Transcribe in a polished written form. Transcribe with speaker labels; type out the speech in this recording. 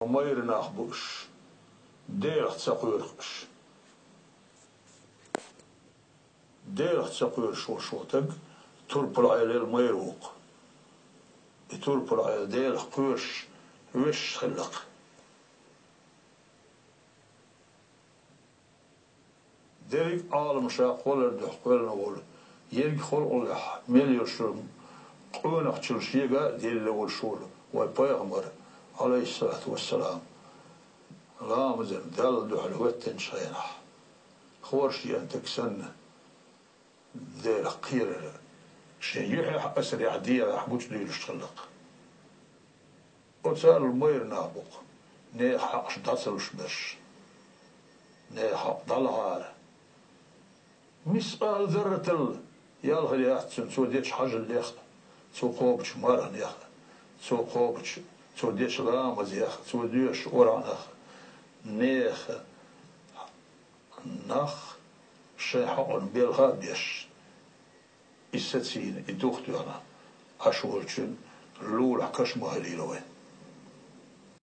Speaker 1: مير ناخبوش دير تساقيرش دير تساقير شو تق تربل على الميروق تربل على دير قيرش وش خلق دير عالم شاق ولا دح ولا نقول يرجع خل ولا مليون شو قونك تلشيجا دير الأول شول ويبيغمر عليه الصلاة والسلام غامزن دل دحل وتن شينا خورشي أنت كسن دير قير شيء يحيى أسر يعديه حبوش دير يشتغلق وتسأل المير نابق نيح حقش داتلوش بش نيح حق دلغار مسأل ذرة يالغي يحتسن سو ديتش حاجة اللي يخ سو قوبش مرن يخ سو قوبش سو ديتش غامز يخ سو ديش أوران يخ نيخ نخ شي حقن بيلغا بيش إستسين إدوختو أنا أشولشن لولا كشمه ليلوين